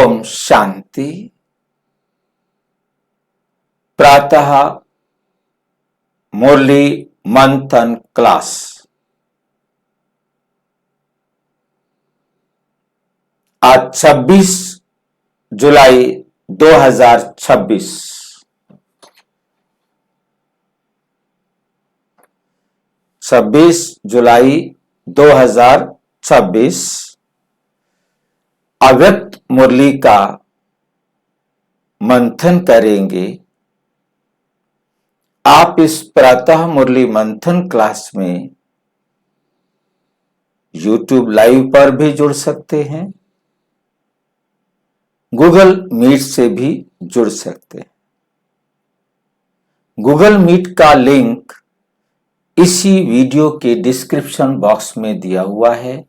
ओम शांति। प्रातः मुरली मंथन क्लास। आज 26 जुलाई 2026। छब्बीस जुलाई 2026 अव्यक्त मुरली का मंथन करेंगे। आप इस प्रातः मुरली मंथन क्लास में YouTube लाइव पर भी जुड़ सकते हैं, गूगल मीट से भी जुड़ सकते हैं। गूगल मीट का लिंक इसी वीडियो के डिस्क्रिप्शन बॉक्स में दिया हुआ है,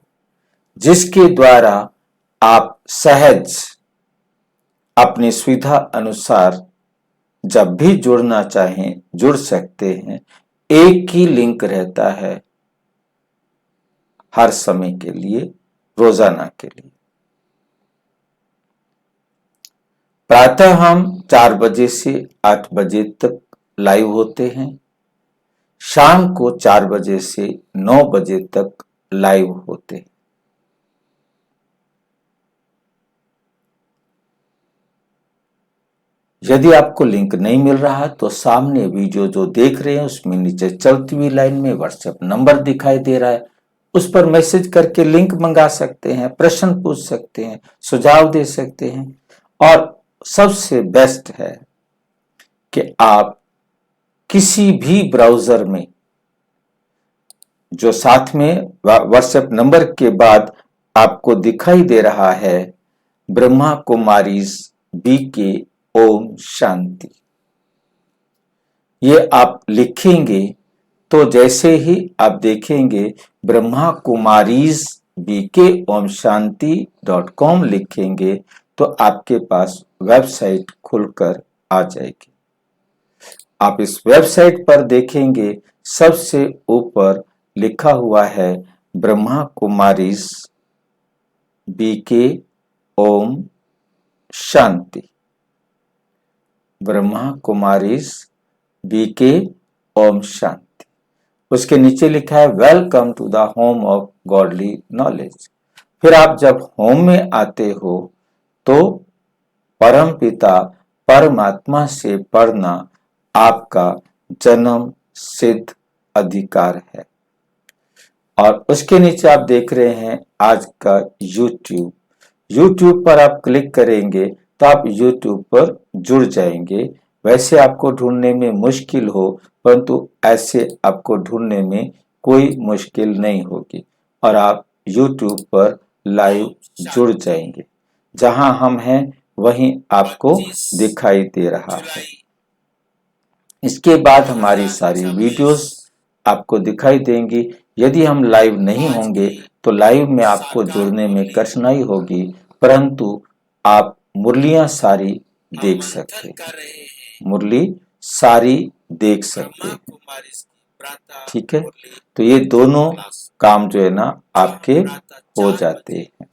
जिसके द्वारा आप सहज अपनी सुविधा अनुसार जब भी जुड़ना चाहें जुड़ सकते हैं। एक ही लिंक रहता है हर समय के लिए, रोजाना के लिए। प्रातः हम 4 बजे से 8 बजे तक लाइव होते हैं, शाम को 4 बजे से 9 बजे तक लाइव होते हैं। यदि आपको लिंक नहीं मिल रहा तो सामने वीडियो जो देख रहे हैं उसमें नीचे चलती हुई लाइन में व्हाट्सएप नंबर दिखाई दे रहा है, उस पर मैसेज करके लिंक मंगा सकते हैं, प्रश्न पूछ सकते हैं, सुझाव दे सकते हैं। और सबसे बेस्ट है कि आप किसी भी ब्राउजर में, जो साथ में व्हाट्सएप नंबर के बाद आपको दिखाई दे रहा है, ब्रह्मा कुमारीज BK ओम शांति, ये आप लिखेंगे तो जैसे ही आप देखेंगे ब्रह्मा कुमारीज BK ओम शांति.com लिखेंगे तो आपके पास वेबसाइट खुलकर आ जाएगी। आप इस वेबसाइट पर देखेंगे सबसे ऊपर लिखा हुआ है ब्रह्मा कुमारीज BK ओम शांति। ब्रह्मा कुमारीज BK ओम शांति। उसके नीचे लिखा है welcome to the home of godly knowledge. फिर आप जब होम में आते हो तो परम पिता परमात्मा से पढ़ना आपका जन्म सिद्ध अधिकार है। और उसके नीचे आप देख रहे हैं आज का YouTube पर आप क्लिक करेंगे तो आप YouTube पर जुड़ जाएंगे। वैसे आपको ढूंढने में मुश्किल हो, परंतु ऐसे आपको ढूंढने में कोई मुश्किल नहीं होगी और आप YouTube पर लाइव जुड़ जाएंगे। जहां हम हैं वहीं आपको दिखाई दे रहा है। इसके बाद हमारी सारी वीडियोस आपको दिखाई देंगी। यदि हम लाइव नहीं होंगे तो लाइव में आपको जुड़ने में कठिनाई होगी, परंतु आप मुरलियां सारी देख सकते हैं, मुरली सारी देख सकते हैं। ठीक है, तो ये दोनों काम जो है ना आपके हो जाते हैं।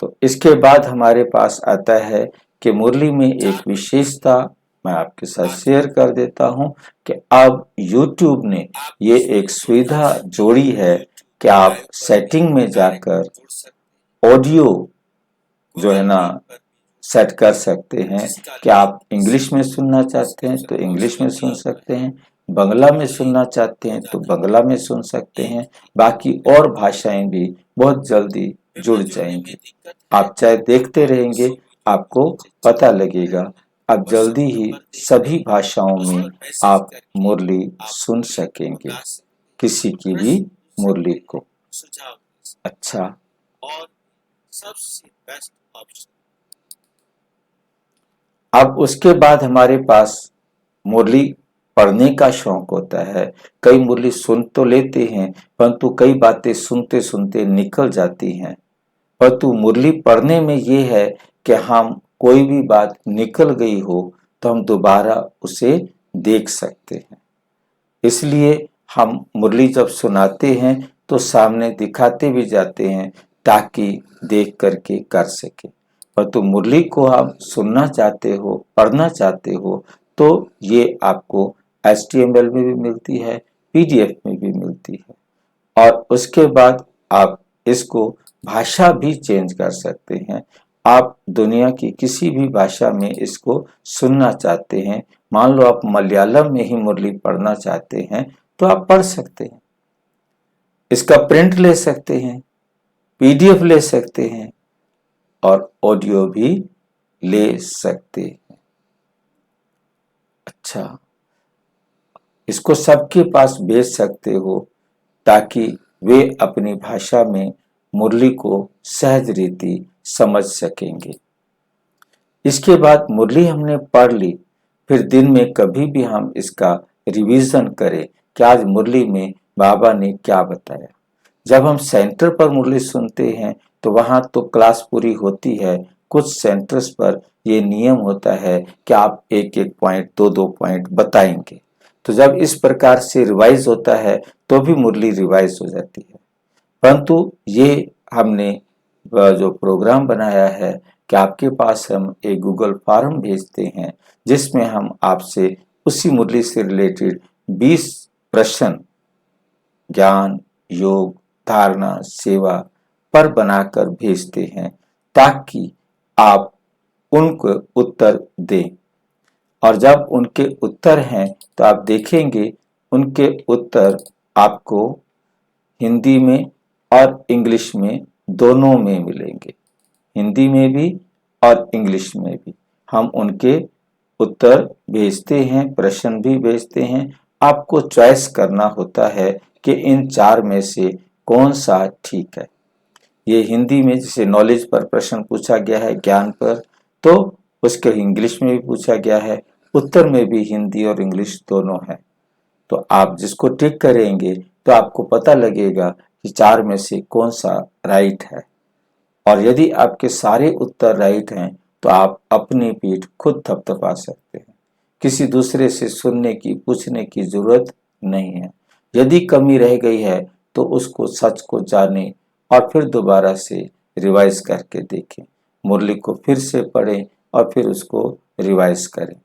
तो इसके बाद हमारे पास आता है कि मुरली में एक विशेषता मैं आपके साथ शेयर कर देता हूं कि अब YouTube ने ये एक सुविधा जोड़ी है कि आप सेटिंग में जाकर ऑडियो जो है ना सेट कर सकते हैं कि आप इंग्लिश में सुनना चाहते हैं तो इंग्लिश में सुन सकते हैं, बंगला में सुनना चाहते हैं तो बंगला में सुन सकते हैं। बाकी और भाषाएं भी बहुत जल्दी जुड़ जाएंगी। आप चाहे देखते रहेंगे, आपको पता लगेगा। अब जल्दी ही सभी भाषाओं में आप मुरली सुन सकेंगे, किसी की भी मुरली को। अच्छा, और सबसे बेस्ट ऑप्शन। अब उसके बाद हमारे पास मुरली पढ़ने का शौक होता है। कई मुरली सुन तो लेते हैं, परंतु कई बातें सुनते सुनते निकल जाती हैं। परंतु मुरली पढ़ने में ये है कि हम कोई भी बात निकल गई हो तो हम दोबारा उसे देख सकते हैं। इसलिए हम मुरली जब सुनाते हैं तो सामने दिखाते भी जाते हैं ताकि देख करके कर सके। परंतु मुरली को आप सुनना चाहते हो, पढ़ना चाहते हो, तो ये आपको HTML में भी मिलती है, PDF में भी मिलती है। और उसके बाद आप इसको भाषा भी चेंज कर सकते हैं। आप दुनिया की किसी भी भाषा में इसको सुनना चाहते हैं, मान लो आप मलयालम में ही मुरली पढ़ना चाहते हैं, तो आप पढ़ सकते हैं। इसका प्रिंट ले सकते हैं, PDF ले सकते हैं और ऑडियो भी ले सकते हैं। अच्छा, इसको सबके पास भेज सकते हो ताकि वे अपनी भाषा में मुरली को सहज रीति समझ सकेंगे। इसके बाद मुरली हमने पढ़ ली, फिर दिन में कभी भी हम इसका रिवीजन करें कि आज मुरली में बाबा ने क्या बताया। जब हम सेंटर पर मुरली सुनते हैं तो वहाँ तो क्लास पूरी होती है, कुछ सेंटर्स पर ये नियम होता है कि आप एक एक पॉइंट, दो दो पॉइंट बताएंगे। तो जब इस प्रकार से रिवाइज होता है तो भी मुरली रिवाइज हो जाती है। परंतु ये हमने जो प्रोग्राम बनाया है कि आपके पास हम एक गूगल फॉर्म भेजते हैं जिसमें हम आपसे उसी मुरली से रिलेटेड 20 प्रश्न ज्ञान, योग, धारणा, सेवा पर बनाकर भेजते हैं ताकि आप उनको उत्तर दें। और जब उनके उत्तर हैं तो आप देखेंगे उनके उत्तर आपको हिंदी में और इंग्लिश में दोनों में मिलेंगे। हिंदी में भी और इंग्लिश में भी हम उनके उत्तर भेजते हैं, प्रश्न भी भेजते हैं। आपको चॉइस करना होता है कि इन 4 में से कौन सा ठीक है। ये हिंदी में जैसे नॉलेज पर प्रश्न पूछा गया है, ज्ञान पर, तो उसके इंग्लिश में भी पूछा गया है, उत्तर में भी हिंदी और इंग्लिश दोनों है। तो आप जिसको टिक करेंगे तो आपको पता लगेगा कि 4 में से कौन सा राइट है। और यदि आपके सारे उत्तर राइट हैं तो आप अपनी पीठ खुद थपथपा सकते हैं, किसी दूसरे से सुनने की, पूछने की जरूरत नहीं है। यदि कमी रह गई है तो उसको, सच को जाने और फिर दोबारा से रिवाइज करके देखें, मुरली को फिर से पढ़ें और फिर उसको रिवाइज करें।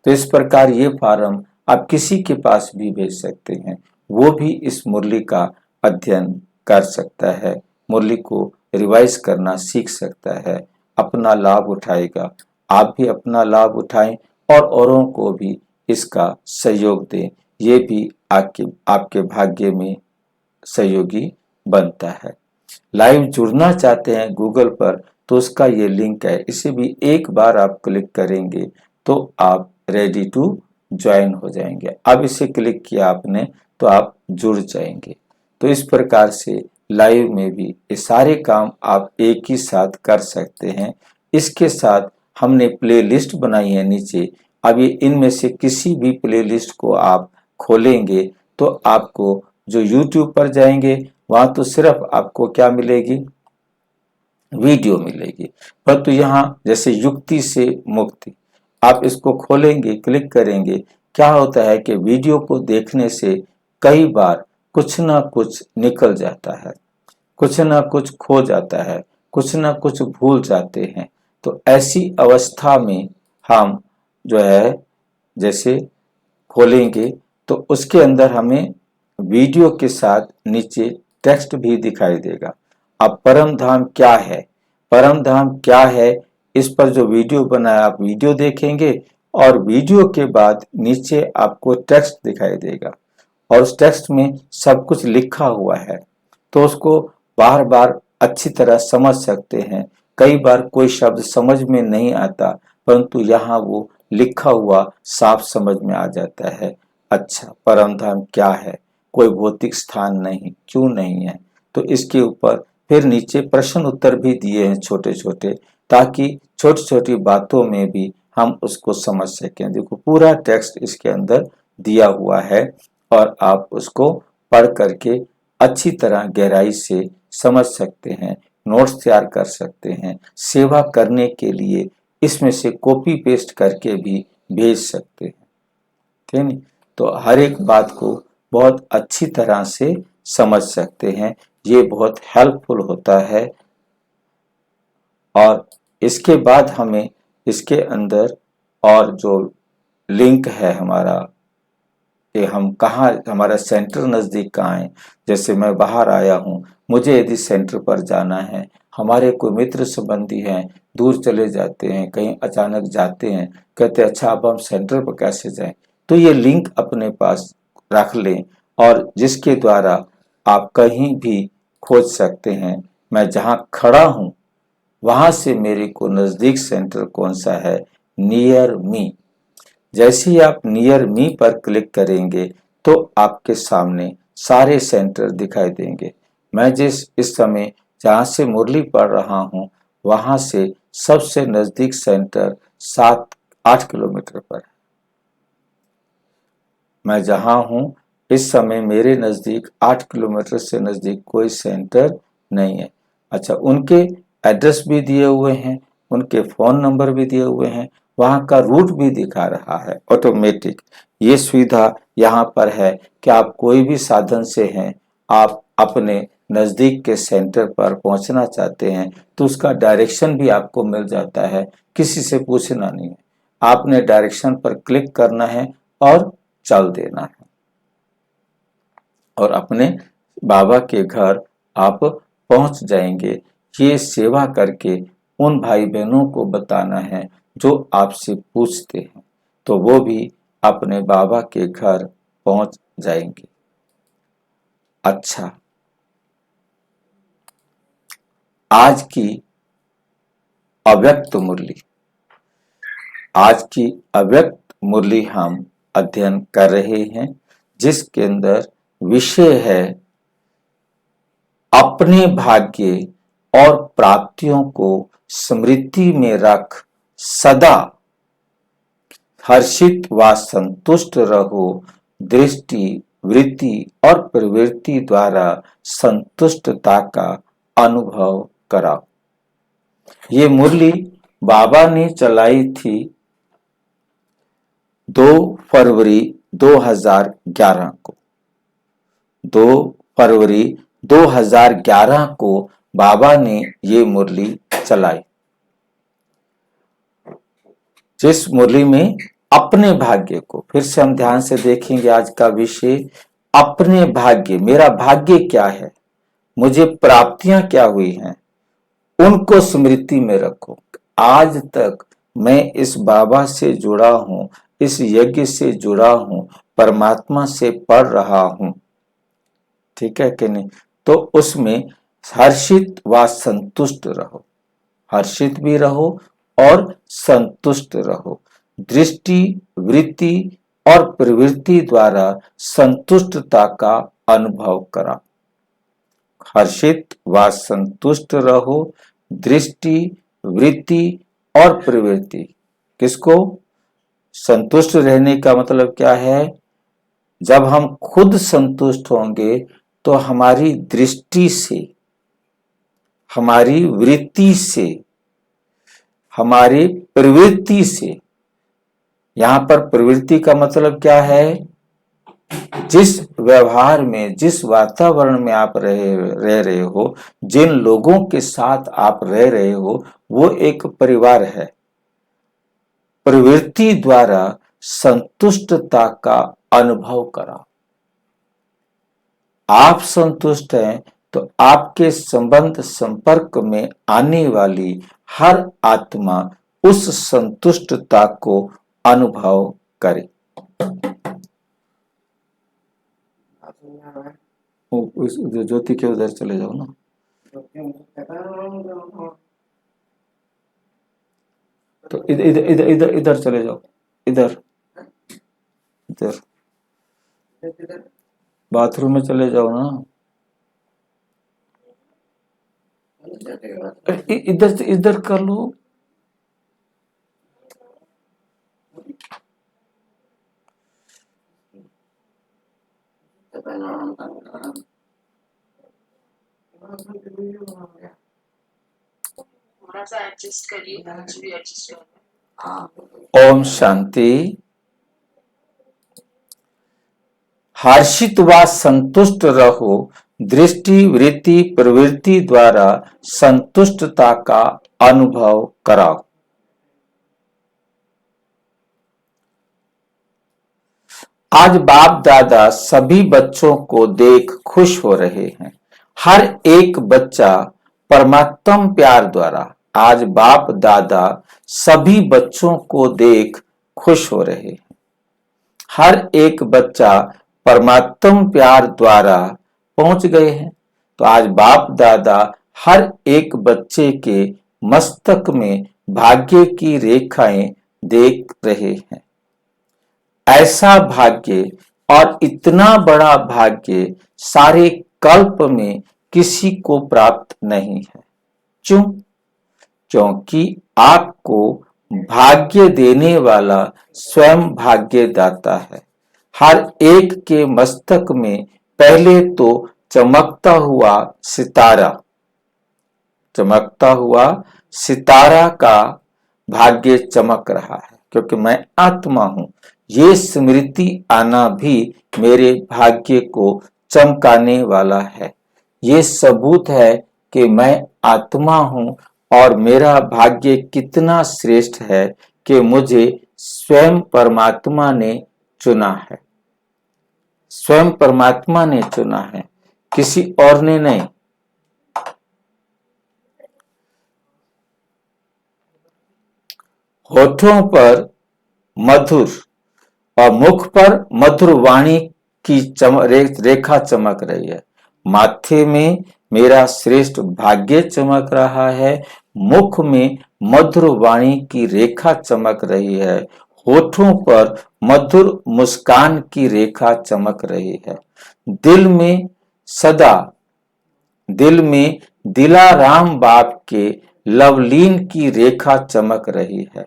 तो इस प्रकार ये फॉर्म आप किसी के पास भी भेज सकते हैं, वो भी इस मुरली का अध्ययन कर सकता है, मुरली को रिवाइज करना सीख सकता है, अपना लाभ उठाएगा। आप भी अपना लाभ उठाएं और औरों को भी इसका सहयोग दें। ये भी आपके भाग्य में सहयोगी बनता है। लाइव जुड़ना चाहते हैं गूगल पर तो उसका ये लिंक है, इसे भी एक बार आप क्लिक करेंगे तो आप रेडी टू ज्वाइन हो जाएंगे। अब इसे क्लिक किया आपने तो आप जुड़ जाएंगे। तो इस प्रकार से लाइव में भी ये सारे काम आप एक ही साथ कर सकते हैं। इसके साथ हमने प्लेलिस्ट बनाई है नीचे। अब ये इनमें से किसी भी प्लेलिस्ट को आप खोलेंगे तो आपको जो YouTube पर जाएंगे वहां तो सिर्फ आपको क्या मिलेगी, वीडियो मिलेगी। परंतु यहाँ जैसे युक्ति से मुक्ति, आप इसको खोलेंगे, क्लिक करेंगे, क्या होता है कि वीडियो को देखने से कई बार कुछ ना कुछ निकल जाता है, कुछ ना कुछ खो जाता है, कुछ ना कुछ भूल जाते हैं। तो ऐसी अवस्था में हम जो है जैसे खोलेंगे तो उसके अंदर हमें वीडियो के साथ नीचे टेक्स्ट भी दिखाई देगा। अब परम धाम क्या है, परम धाम क्या है, इस पर जो वीडियो बनाया आप वीडियो देखेंगे और वीडियो के बाद नीचे आपको टेक्स्ट दिखाई देगा और उस टेक्स्ट में सब कुछ लिखा हुआ है। तो उसको बार बार अच्छी तरह समझ सकते हैं। कई बार कोई शब्द समझ में नहीं आता परंतु यहाँ वो लिखा हुआ साफ समझ में आ जाता है। अच्छा, परम धाम क्या है, कोई भौतिक स्थान नहीं, क्यों नहीं है। तो इसके ऊपर फिर नीचे प्रश्न उत्तर भी दिए हैं छोटे छोटे, ताकि छोटी छोटी बातों में भी हम उसको समझ सकें। देखो पूरा टेक्स्ट इसके अंदर दिया हुआ है और आप उसको पढ़ करके अच्छी तरह गहराई से समझ सकते हैं, नोट्स तैयार कर सकते हैं, सेवा करने के लिए इसमें से कॉपी पेस्ट करके भी भेज सकते हैं। ठीक है, तो हर एक बात को बहुत अच्छी तरह से समझ सकते हैं। ये बहुत हेल्पफुल होता है और इसके बाद हमें इसके अंदर और जो लिंक है हमारा कि हम कहाँ, हमारा सेंटर नज़दीक कहाँ है। जैसे मैं बाहर आया हूँ, मुझे यदि सेंटर पर जाना है, हमारे कोई मित्र संबंधी हैं, दूर चले जाते हैं, कहीं अचानक जाते हैं, कहते हैं अच्छा अब हम सेंटर पर कैसे जाएं, तो ये लिंक अपने पास रख लें और जिसके द्वारा आप कहीं भी खोज सकते हैं। मैं जहाँ खड़ा हूँ वहाँ से मेरे को नज़दीक सेंटर कौन सा है, नियर मी। जैसे ही आप नियर मी पर क्लिक करेंगे तो आपके सामने सारे सेंटर दिखाई देंगे। मैं इस समय जहाँ से मुरली पढ़ रहा हूँ वहाँ से सबसे नज़दीक सेंटर 7-8 किलोमीटर पर है। मैं जहाँ हूँ इस समय मेरे नज़दीक 8 किलोमीटर से नज़दीक कोई सेंटर नहीं है। अच्छा, उनके एड्रेस भी दिए हुए हैं, उनके फ़ोन नंबर भी दिए हुए हैं, वहाँ का रूट भी दिखा रहा है ऑटोमेटिक। ये सुविधा यहाँ पर है कि आप कोई भी साधन से हैं, आप अपने नज़दीक के सेंटर पर पहुँचना चाहते हैं तो उसका डायरेक्शन भी आपको मिल जाता है, किसी से पूछना नहीं है। आपने डायरेक्शन पर क्लिक करना है और चल देना है और अपने बाबा के घर आप पहुंच जाएंगे। ये सेवा करके उन भाई बहनों को बताना है जो आपसे पूछते हैं, तो वो भी अपने बाबा के घर पहुंच जाएंगे। अच्छा, आज की अव्यक्त मुरली, आज की अव्यक्त मुरली हम अध्ययन कर रहे हैं, जिसके अंदर विषय है अपने भाग्य और प्राप्तियों को स्मृति में रख सदा हर्षित व संतुष्ट रहो, दृष्टि, वृत्ति और प्रवृत्ति द्वारा संतुष्टता का अनुभव कराओ। ये मुरली बाबा ने चलाई थी 2 फरवरी 2011 को। 2 फरवरी 2011 को बाबा ने ये मुरली चलाई, जिस मुरली में अपने भाग्य को, फिर से हम ध्यान से देखेंगे आज का विषय अपने भाग्य, मेरा भाग्य क्या है, मुझे प्राप्तियां क्या हुई हैं, उनको स्मृति में रखो। आज तक मैं इस बाबा से जुड़ा हूं, इस यज्ञ से जुड़ा हूं, परमात्मा से पढ़ रहा हूं, ठीक है कि नहीं। तो उसमें हर्षित व संतुष्ट रहो, हर्षित भी रहो और संतुष्ट रहो, दृष्टि, वृत्ति और प्रवृत्ति द्वारा संतुष्टता का अनुभव करा। हर्षित व संतुष्ट रहो, दृष्टि, वृत्ति और प्रवृत्ति। किसको संतुष्ट रहने का मतलब क्या है? जब हम खुद संतुष्ट होंगे तो हमारी दृष्टि से, हमारी वृत्ति से, हमारी प्रवृत्ति से, यहां पर प्रवृत्ति का मतलब क्या है? जिस व्यवहार में, जिस वातावरण में आप रह रहे हो, जिन लोगों के साथ आप रह रहे हो, वो एक परिवार है। प्रवृत्ति द्वारा संतुष्टता का अनुभव करा। आप संतुष्ट हैं तो आपके संबंध संपर्क में आने वाली हर आत्मा उस संतुष्टता को अनुभव करे। ज्योति के उधर चले जाओ ना, तो इधर इधर इधर इधर इधर चले जाओ, इधर इधर बाथरूम में चले जाओ ना, इधर से इधर कर लो। थोड़ा सा एडजस्ट करिए, कुछ भी एडजस्ट कर। ओम शांति। हर्षित व संतुष्ट रहो, दृष्टि, वृत्ति, प्रवृत्ति द्वारा संतुष्टता का अनुभव कराओ। आज बाप दादा सभी बच्चों को देख खुश हो रहे हैं। हर एक बच्चा परमात्म प्यार द्वारा आज बाप दादा सभी बच्चों को देख खुश हो रहे हैं। हर एक बच्चा परमात्म प्यार द्वारा पहुंच गए हैं। तो आज बाप दादा हर एक बच्चे के मस्तक में भाग्य की रेखाएं देख रहे हैं। ऐसा भाग्य और इतना बड़ा भाग्य सारे कल्प में किसी को प्राप्त नहीं है। क्यों? क्योंकि आपको भाग्य देने वाला स्वयं भाग्यदाता है। हर एक के मस्तक में पहले तो चमकता हुआ सितारा का भाग्य चमक रहा है, क्योंकि मैं आत्मा हूं। ये स्मृति आना भी मेरे भाग्य को चमकाने वाला है। ये सबूत है कि मैं आत्मा हूं और मेरा भाग्य कितना श्रेष्ठ है कि मुझे स्वयं परमात्मा ने चुना है। स्वयं परमात्मा ने चुना है, किसी और ने नहीं। होठों पर मधुर और मुख पर मधुर वाणी की रेखा चमक रही है। माथे में मेरा श्रेष्ठ भाग्य चमक रहा है। मुख में मधुर वाणी की रेखा चमक रही है। होठों पर मधुर मुस्कान की रेखा चमक रही है। दिल में दिलाराम बाप के लवलीन की रेखा चमक रही है।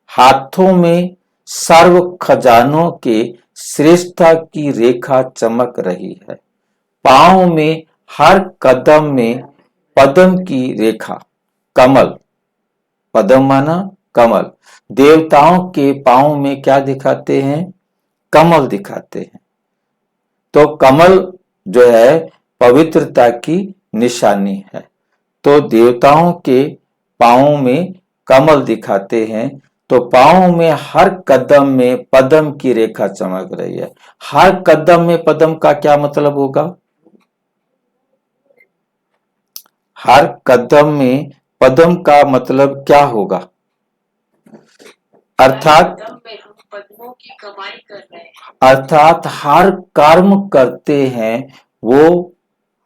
हाथों में सर्व खजानों के श्रेष्ठता की रेखा चमक रही है। पांव में हर कदम में पद्म की रेखा, कमल, पद्म माना कमल। देवताओं के पांव में क्या दिखाते हैं? कमल दिखाते हैं। तो कमल जो है पवित्रता की निशानी है। तो देवताओं के पांव में कमल दिखाते हैं। तो पांव में हर कदम में पद्म की रेखा चमक रही है। हर कदम में पद्म का क्या मतलब होगा? हर कदम में पद्म का मतलब क्या होगा? अर्थात पद्मों की कमाई कर रहे हैं। अर्थात हर कर्म करते हैं वो,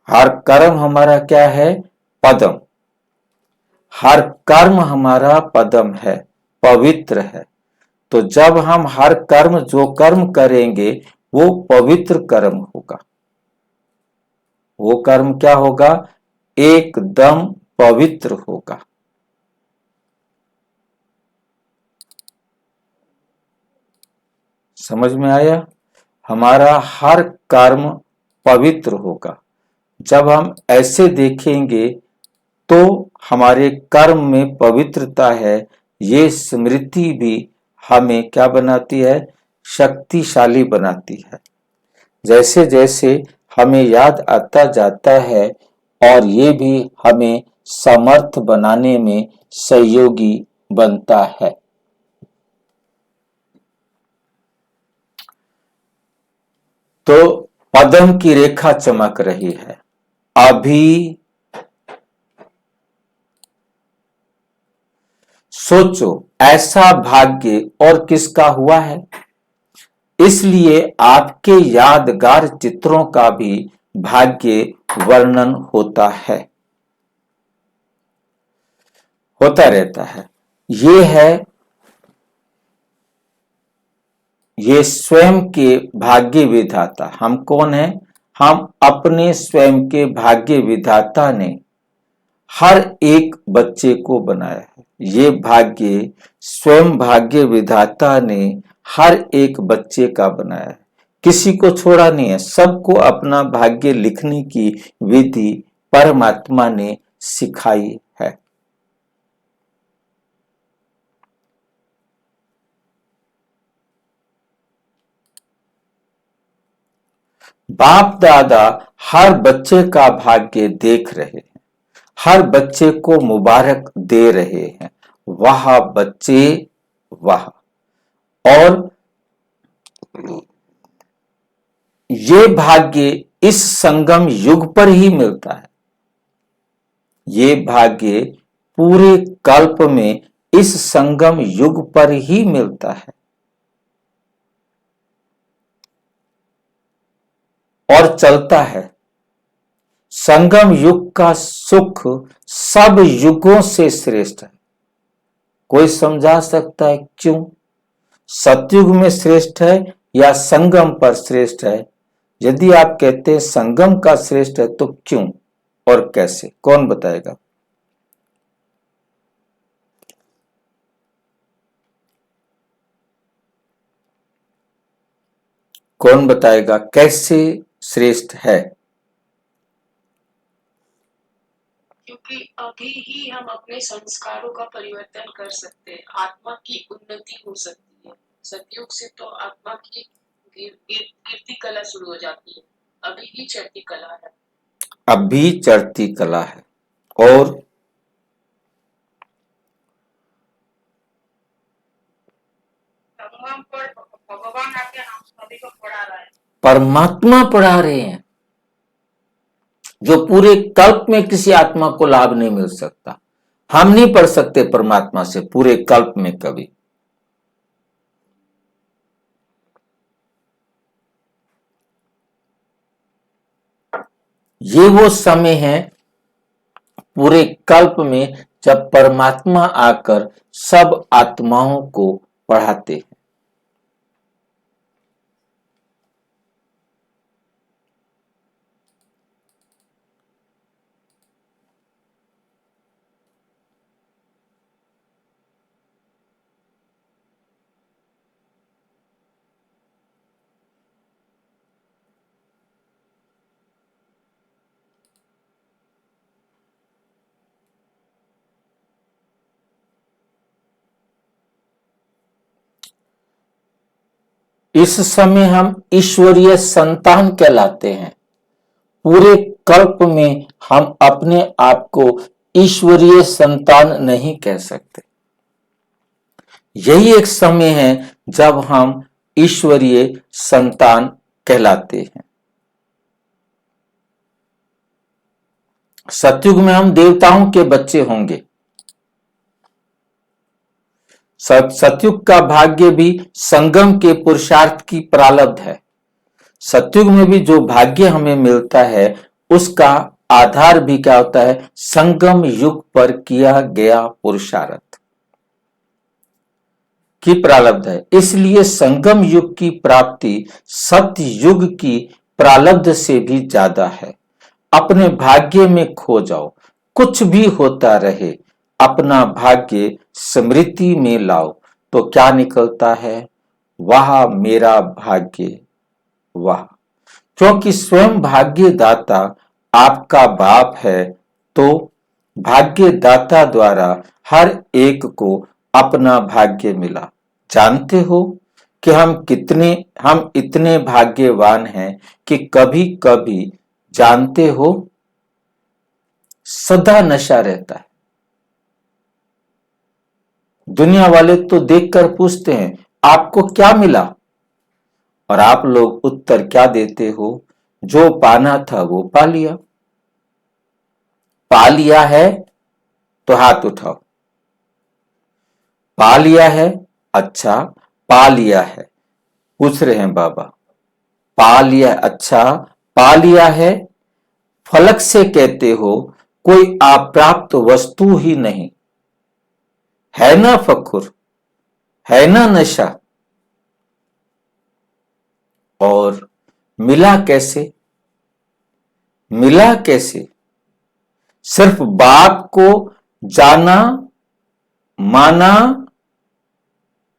हर कर्म हमारा क्या है? पद्म। हर कर्म हमारा पद्म है, पवित्र है। तो जब हम हर कर्म जो कर्म करेंगे वो पवित्र कर्म होगा। वो कर्म क्या होगा? एकदम पवित्र होगा। समझ में आया? हमारा हर कर्म पवित्र होगा। जब हम ऐसे देखेंगे तो हमारे कर्म में पवित्रता है। ये स्मृति भी हमें क्या बनाती है? शक्तिशाली बनाती है। जैसे जैसे हमें याद आता जाता है और ये भी हमें समर्थ बनाने में सहयोगी बनता है। तो पद्म की रेखा चमक रही है। अभी सोचो ऐसा भाग्य और किसका हुआ है? इसलिए आपके यादगार चित्रों का भी भाग्य वर्णन होता रहता है। ये स्वयं के भाग्य विधाता। हम कौन हैं? हम अपने स्वयं के भाग्य विधाता ने हर एक बच्चे को बनाया है। ये भाग्य स्वयं भाग्य विधाता ने हर एक बच्चे का बनाया है, किसी को छोड़ा नहीं है। सबको अपना भाग्य लिखने की विधि परमात्मा ने सिखाई है। बाप दादा हर बच्चे का भाग्य देख रहे हैं। हर बच्चे को मुबारक दे रहे हैं। वाह बच्चे वाह। और ये भाग्य इस संगम युग पर ही मिलता है। ये भाग्य पूरे कल्प में इस संगम युग पर ही मिलता है। और चलता है। संगम युग का सुख सब युगों से श्रेष्ठ है। कोई समझा सकता है क्यों? सतयुग में श्रेष्ठ है या संगम पर श्रेष्ठ है? यदि आप कहते हैं संगम का श्रेष्ठ है तो क्यों और कैसे? कौन बताएगा? कौन बताएगा कैसे श्रेष्ठ है? क्योंकि अभी ही हम अपने संस्कारों का परिवर्तन कर सकते हैं, आत्मा की उन्नति हो सकती है। सतयुग से तो आत्मा की गिरती कला शुरू हो जाती है, अभी ही चढ़ती कला है। अभी चढ़ती कला है। और संगम पर भगवान आके हम सभी को पढ़ा रहा है। परमात्मा पढ़ा रहे हैं, जो पूरे कल्प में किसी आत्मा को लाभ नहीं मिल सकता। हम नहीं पढ़ सकते परमात्मा से पूरे कल्प में कभी। ये वो समय है पूरे कल्प में जब परमात्मा आकर सब आत्माओं को पढ़ाते हैं। इस समय हम ईश्वरीय संतान कहलाते हैं। पूरे कल्प में हम अपने आप को ईश्वरीय संतान नहीं कह सकते। यही एक समय है जब हम ईश्वरीय संतान कहलाते हैं। सतयुग में हम देवताओं के बच्चे होंगे। सतयुग का भाग्य भी संगम के पुरुषार्थ की प्रारब्ध है। सतयुग में भी जो भाग्य हमें मिलता है उसका आधार भी क्या होता है? संगम युग पर किया गया पुरुषार्थ की प्रारब्ध है। इसलिए संगम युग की प्राप्ति सत्य युग की प्रारब्ध से भी ज्यादा है। अपने भाग्य में खो जाओ, कुछ भी होता रहे, अपना भाग्य स्मृति में लाओ तो क्या निकलता है? वाह मेरा भाग्य वाह। क्योंकि स्वयं भाग्यदाता आपका बाप है, तो भाग्यदाता द्वारा हर एक को अपना भाग्य मिला। जानते हो कि हम इतने भाग्यवान हैं कि कभी कभी जानते हो सदा नशा रहता है। दुनिया वाले तो देखकर पूछते हैं आपको क्या मिला, और आप लोग उत्तर क्या देते हो? जो पाना था वो पा लिया। पा लिया है तो हाथ उठाओ। पा लिया है? अच्छा, पा लिया है। पूछ रहे हैं बाबा, पा लिया? अच्छा, पा लिया है। फलक से कहते हो कोई अप्राप्त वस्तु ही नहीं है ना फखुर, है ना नशा। और मिला कैसे? मिला कैसे? सिर्फ बाप को जाना, माना,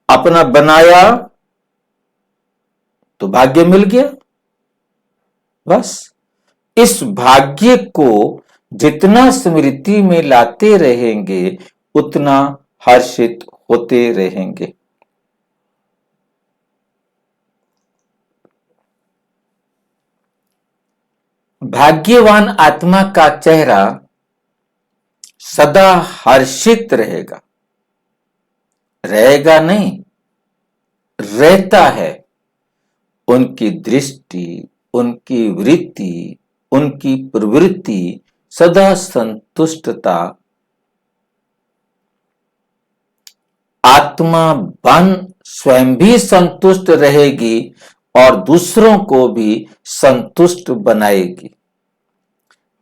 अपना बनाया तो भाग्य मिल गया। बस इस भाग्य को जितना स्मृति में लाते रहेंगे उतना हर्षित होते रहेंगे। भाग्यवान आत्मा का चेहरा सदा हर्षित रहेगा, रहेगा नहीं, रहता है। उनकी दृष्टि, उनकी वृत्ति, उनकी प्रवृत्ति सदा संतुष्टता, आत्मा बन स्वयं भी संतुष्ट रहेगी और दूसरों को भी संतुष्ट बनाएगी।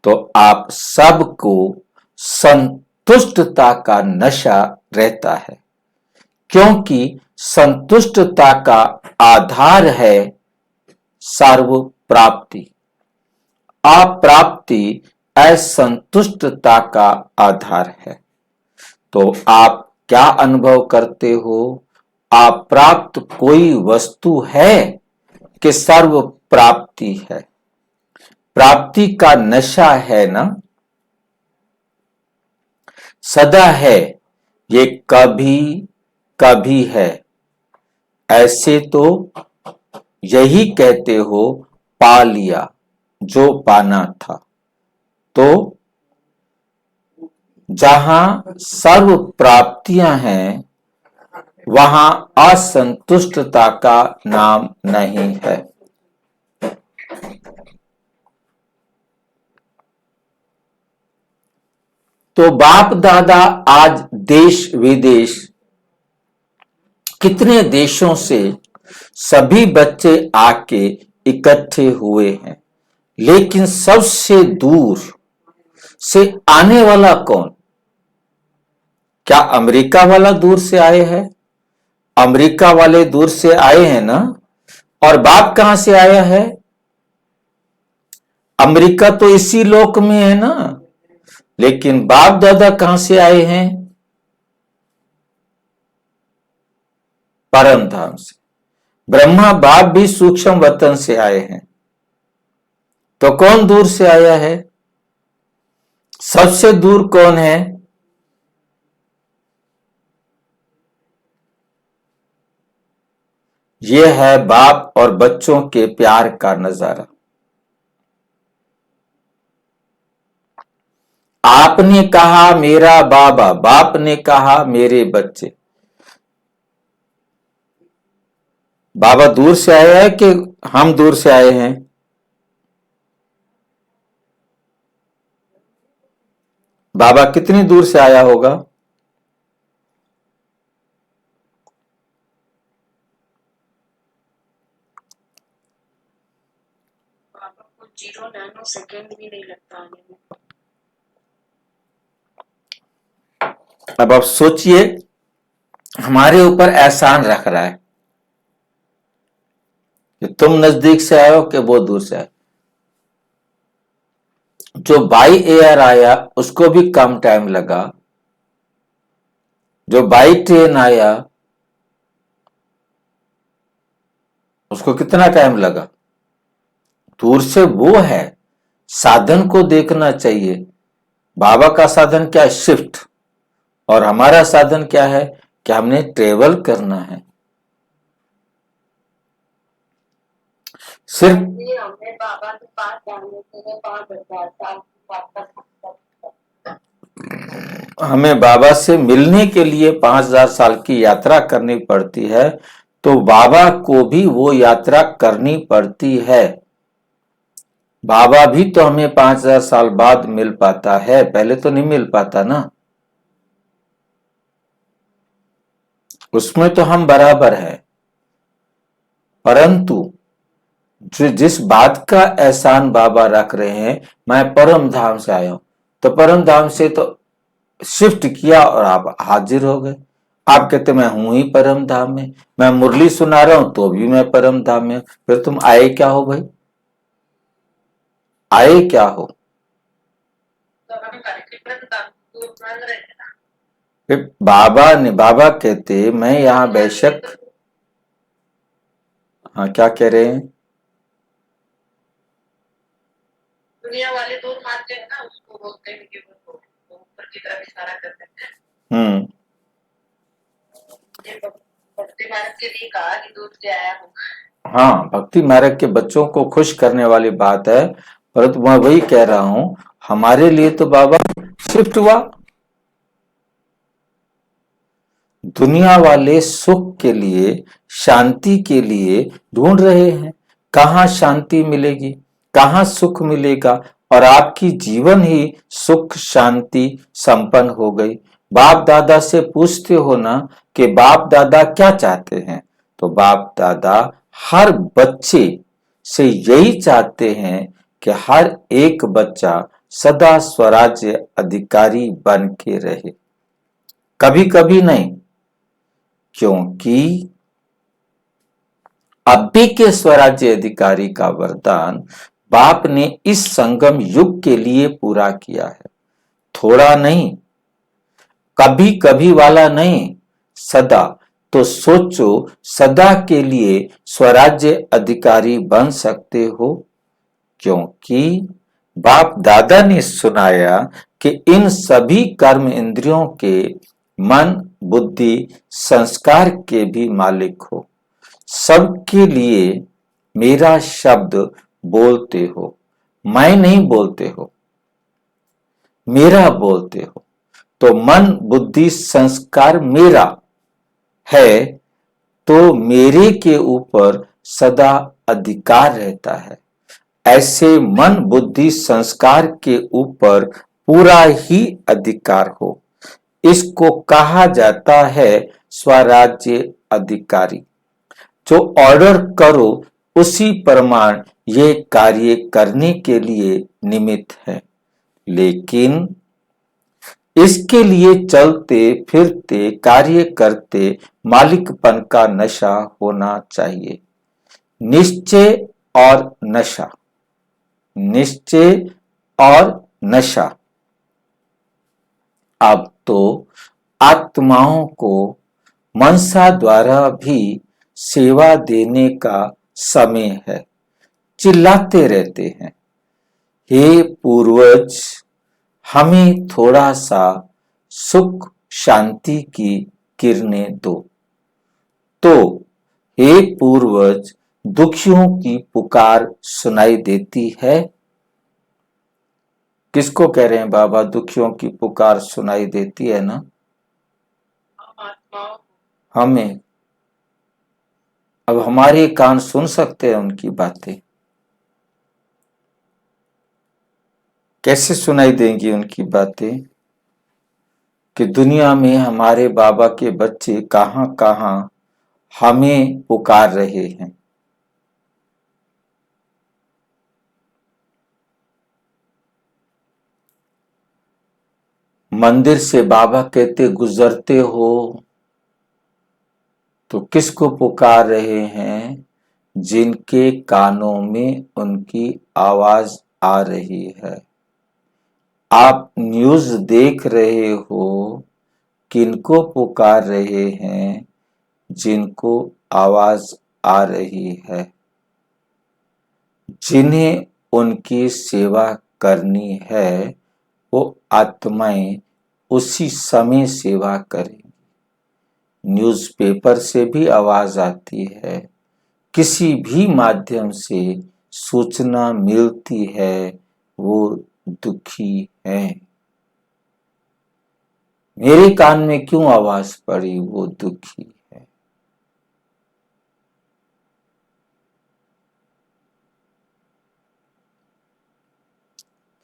तो आप सबको संतुष्टता का नशा रहता है, क्योंकि संतुष्टता का आधार है सर्व प्राप्ति। अप्राप्ति असंतुष्टता का आधार है। तो आप क्या अनुभव करते हो? अप्राप्त कोई वस्तु है कि सर्व प्राप्ति है? प्राप्ति का नशा है ना, सदा है, ये कभी कभी है। ऐसे तो यही कहते हो, पा लिया जो पाना था। तो जहां सर्व प्राप्तियां हैं, वहां असंतुष्टता का नाम नहीं है। तो बाप दादा आज देश विदेश, कितने देशों से सभी बच्चे आके इकट्ठे हुए हैं, लेकिन सबसे दूर से आने वाला कौन? क्या अमेरिका वाला दूर से आए हैं? अमेरिका वाले दूर से आए हैं ना। और बाप कहां से आया है? अमेरिका तो इसी लोक में है ना, लेकिन बाप दादा कहां से आए हैं? परम धाम से। ब्रह्मा बाप भी सूक्ष्म वतन से आए हैं। तो कौन दूर से आया है? सबसे दूर कौन है? यह है बाप और बच्चों के प्यार का नजारा। आपने कहा मेरा बाबा, बाप ने कहा मेरे बच्चे। बाबा दूर से आया है कि हम दूर से आए हैं? बाबा कितनी दूर से आया होगा? बाबा को 0 नैनो सेकेंड भी नहीं लगता आने में। अब आप सोचिए, हमारे ऊपर एहसान रख रहा है कि तुम नजदीक से आए हो कि वो दूर से आए। जो बाई एयर आया उसको भी कम टाइम लगा, जो बाई ट्रेन आया उसको कितना टाइम लगा। दूर से वो है, साधन को देखना चाहिए। बाबा का साधन क्या है? शिफ्ट। और हमारा साधन क्या है कि हमने ट्रेवल करना है। सिर्फ हमें बाबा के पास जाने के लिए 5,000 साल हमें बाबा से मिलने के लिए 5,000 साल की यात्रा करनी पड़ती है, तो बाबा को भी वो यात्रा करनी पड़ती है। बाबा भी तो हमें 5,000 साल बाद मिल पाता है, पहले तो नहीं मिल पाता ना। उसमें तो हम बराबर हैं, परंतु जो जिस बात का एहसान बाबा रख रहे हैं, मैं परम धाम से आया हूं, तो परम धाम से तो शिफ्ट किया और आप हाजिर हो गए। आप कहते मैं हूं ही परम धाम में, मैं मुरली सुना रहा हूं तो भी मैं परम धाम में। फिर तुम आए क्या हो भाई? आए क्या हो? फिर बाबा कहते मैं यहां बेशक। हाँ, क्या कह रहे हैं? दुनिया वाले दो मानते हैं ना, उसको बोलते हैं कि वो ऊपर की तरफ इशारा करते हैं। ये भक्ति मार्ग के लिए कहा कि दूर से आया हूँ। हाँ, भक्ति मार्ग के बच्चों को खुश करने वाली बात है, परंतु मैं वही कह रहा हूं, हमारे लिए तो बाबा शिफ्ट हुआ। दुनिया वाले सुख के लिए, शांति के लिए ढूंढ रहे हैं। कहाँ शांति मिलेगी, कहाँ सुख मिलेगा, और आपकी जीवन ही सुख शांति संपन्न हो गई। बाप दादा से पूछते हो ना कि बाप दादा क्या चाहते हैं, तो बाप दादा हर बच्चे से यही चाहते हैं कि हर एक बच्चा सदा स्वराज्य अधिकारी बन के रहे। कभी कभी नहीं, क्योंकि अभी के स्वराज्य अधिकारी का वरदान बाप ने इस संगम युग के लिए पूरा किया है। थोड़ा नहीं, कभी कभी वाला नहीं, सदा। तो सोचो, सदा के लिए स्वराज्य अधिकारी बन सकते हो, क्योंकि बाप दादा ने सुनाया कि इन सभी कर्म इंद्रियों के मन, बुद्धि, संस्कार के भी मालिक हो। सबके लिए मेरा शब्द बोलते हो, मैं नहीं बोलते हो, मेरा बोलते हो। तो मन, बुद्धि, संस्कार मेरा है, तो मेरे के ऊपर सदा अधिकार रहता है। ऐसे मन, बुद्धि, संस्कार के ऊपर पूरा ही अधिकार हो, इसको कहा जाता है स्वराज्य अधिकारी। जो ऑर्डर करो उसी प्रमाण ये कार्य करने के लिए निमित्त है। लेकिन इसके लिए चलते फिरते कार्य करते मालिकपन का नशा होना चाहिए। निश्चय और नशा, निश्चय और नशा। अब तो आत्माओं को मनसा द्वारा भी सेवा देने का समय है। चिल्लाते रहते हैं, हे पूर्वज, हमें थोड़ा सा सुख शांति की किरणें दो। तो हे पूर्वज, दुखियों की पुकार सुनाई देती है। किसको कह रहे हैं बाबा, दुखियों की पुकार सुनाई देती है ना? आत्माओं हमें। अब हमारे कान सुन सकते हैं उनकी बातें? कैसे सुनाई देंगी उनकी बातें कि दुनिया में हमारे बाबा के बच्चे कहां कहां हमें पुकार रहे हैं। मंदिर से बाबा कहते गुजरते हो तो किसको पुकार रहे हैं? जिनके कानों में उनकी आवाज आ रही है। आप न्यूज देख रहे हो, किनको पुकार रहे हैं? जिनको आवाज आ रही है। जिन्हें उनकी सेवा करनी है, वो आत्माएं उसी समय सेवा करेंगी। न्यूज़पेपर से भी आवाज आती है, किसी भी माध्यम से सूचना मिलती है, वो दुखी है। मेरे कान में क्यों आवाज पड़ी? वो दुखी है।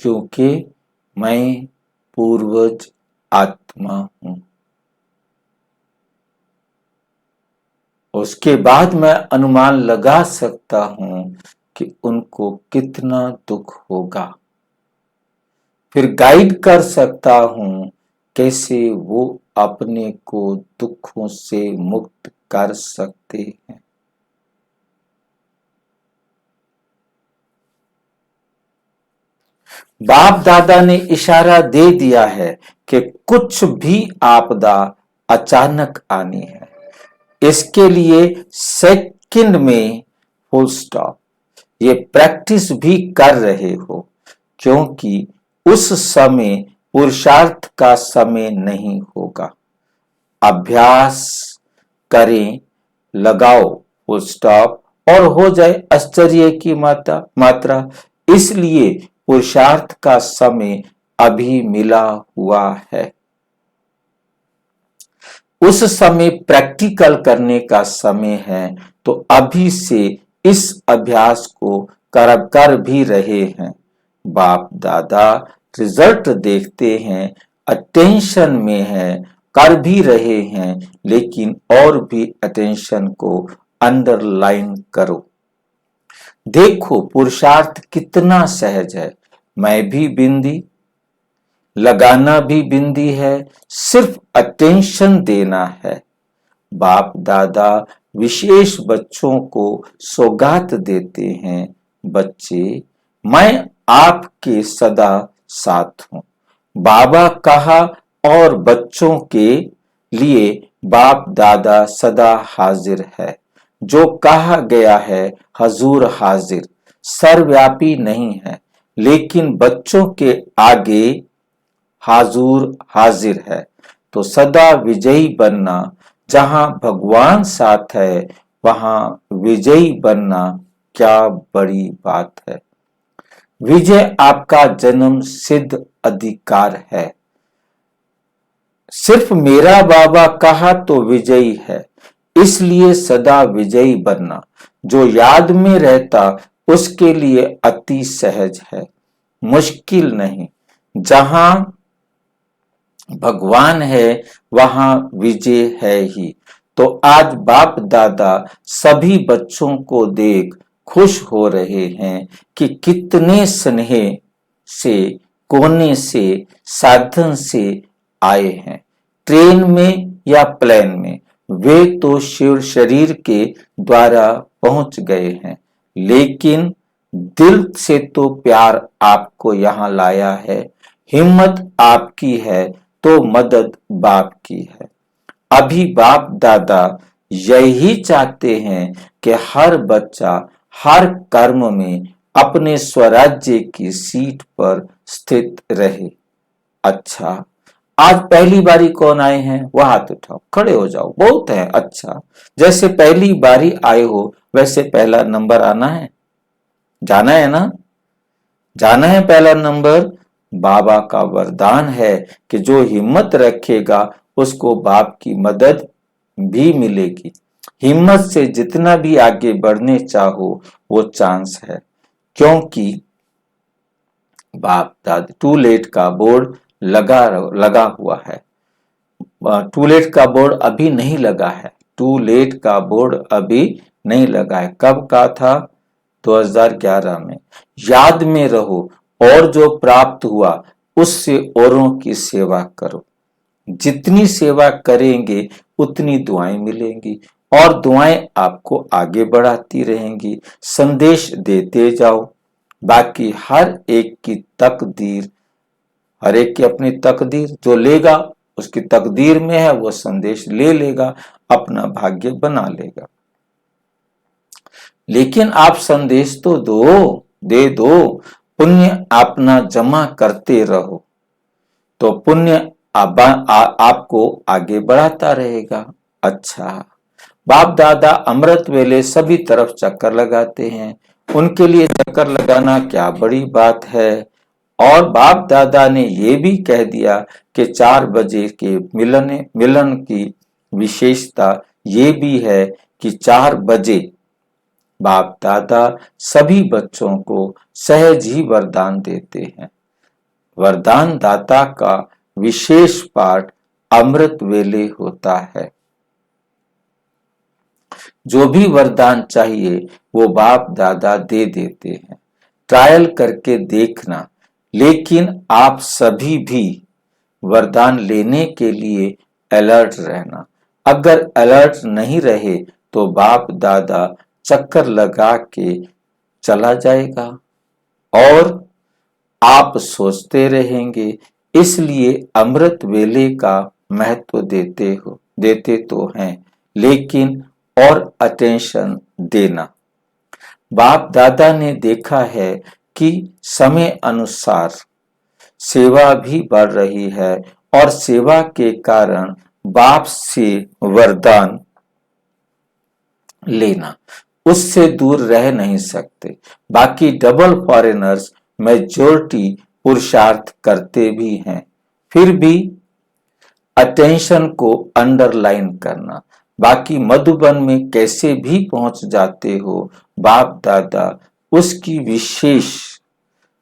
क्योंकि मैं पूर्वज आत्मा हूं। उसके बाद मैं अनुमान लगा सकता हूं कि उनको कितना दुख होगा। फिर गाइड कर सकता हूं कैसे वो अपने को दुखों से मुक्त कर सकते हैं। बाप दादा ने इशारा दे दिया है कि कुछ भी आपदा अचानक आनी है। इसके लिए सेकंड में फुल स्टॉप। ये प्रैक्टिस भी कर रहे हो, क्योंकि उस समय पुरुषार्थ का समय नहीं होगा। अभ्यास करें, लगाओ फुल स्टॉप और हो जाए आश्चर्य की मात्रा। इसलिए पुरुषार्थ का समय अभी मिला हुआ है। उस समय प्रैक्टिकल करने का समय है, तो अभी से इस अभ्यास को कर भी रहे हैं। बाप दादा रिजल्ट देखते हैं, अटेंशन में है, कर भी रहे हैं, लेकिन और भी अटेंशन को अंडरलाइन करो। देखो पुरुषार्थ कितना सहज है। मैं भी बिंदी, लगाना भी बिंदी है, सिर्फ अटेंशन देना है। बाप दादा विशेष बच्चों को सौगात देते हैं। बच्चे, मैं आपके सदा साथ हूं। बाबा कहा और बच्चों के लिए बाप दादा सदा हाजिर है। जो कहा गया है हजूर हाजिर, सर्वव्यापी नहीं है, लेकिन बच्चों के आगे हाजूर हाजिर है। तो सदा विजयी बनना, जहां भगवान साथ है वहां विजयी बनना क्या बड़ी बात है। विजय आपका जन्म सिद्ध अधिकार है। सिर्फ मेरा बाबा कहा तो विजयी है, इसलिए सदा विजयी बनना जो याद में रहता उसके लिए अति सहज है, मुश्किल नहीं। जहां भगवान है वहां विजय है ही। तो आज बाप दादा सभी बच्चों को देख खुश हो रहे हैं कि कितने स्नेह से, कोने से, साधन से आए हैं। ट्रेन में या प्लेन में, वे तो शिव शरीर के द्वारा पहुंच गए हैं, लेकिन दिल से तो प्यार आपको यहां लाया है। हिम्मत आपकी है तो मदद बाप की है। अभी बाप दादा यही चाहते हैं कि हर बच्चा हर कर्म में अपने स्वराज्य की सीट पर स्थित रहे। अच्छा, आज पहली बारी कौन आए हैं? वह हाथ उठाओ, खड़े हो जाओ, बहुत है। अच्छा, जैसे पहली बारी आए हो वैसे पहला नंबर आना है, जाना है ना, जाना है पहला नंबर। बाबा का वरदान है कि जो हिम्मत रखेगा उसको बाप की मदद भी मिलेगी। हिम्मत से जितना भी आगे बढ़ने चाहो वो चांस है, क्योंकि बाप दादा टू लेट का बोर्ड लगा हुआ है। टू लेट का बोर्ड अभी नहीं लगा है, टू लेट का बोर्ड अभी नहीं लगा है। कब का था? 2011 में। याद में रहो, और जो प्राप्त हुआ उससे औरों की सेवा करो। जितनी सेवा करेंगे उतनी दुआएं मिलेंगी, और दुआएं आपको आगे बढ़ाती रहेंगी। संदेश देते जाओ। बाकी हर एक की तकदीर, हर एक की अपनी तकदीर, जो लेगा उसकी तकदीर में है, वो संदेश ले लेगा, अपना भाग्य बना लेगा। लेकिन आप संदेश तो दे दो, पुण्य अपना जमा करते रहो, तो पुण्य आपको आगे बढ़ाता रहेगा। अच्छा, बाप दादा अमृत वेले सभी तरफ चक्कर लगाते हैं, उनके लिए चक्कर लगाना क्या बड़ी बात है। और बाप दादा ने ये भी कह दिया कि 4 बजे के मिलन की विशेषता ये भी है कि 4 बजे बाप दादा सभी बच्चों को सहज ही वरदान देते हैं। वरदान दाता का विशेष पाठ अमृत वेले होता है। जो भी वरदान चाहिए वो बाप दादा दे देते हैं। ट्रायल करके देखना, लेकिन आप सभी भी वरदान लेने के लिए अलर्ट रहना। अगर अलर्ट नहीं रहे तो बाप दादा चक्कर लगा के चला जाएगा और आप सोचते रहेंगे। इसलिए अमृत वेले का महत्व देते तो हैं, लेकिन और अटेंशन देना। बाप दादा ने देखा है कि समय अनुसार सेवा भी बढ़ रही है, और सेवा के कारण बाप से वरदान लेना, उससे दूर रह नहीं सकते। बाकी डबल फॉरेनर्स मेजॉरिटी पुरुषार्थ करते भी हैं, फिर भी अटेंशन को अंडरलाइन करना। बाकी मधुबन में कैसे भी पहुंच जाते हो, बाप दादा उसकी विशेष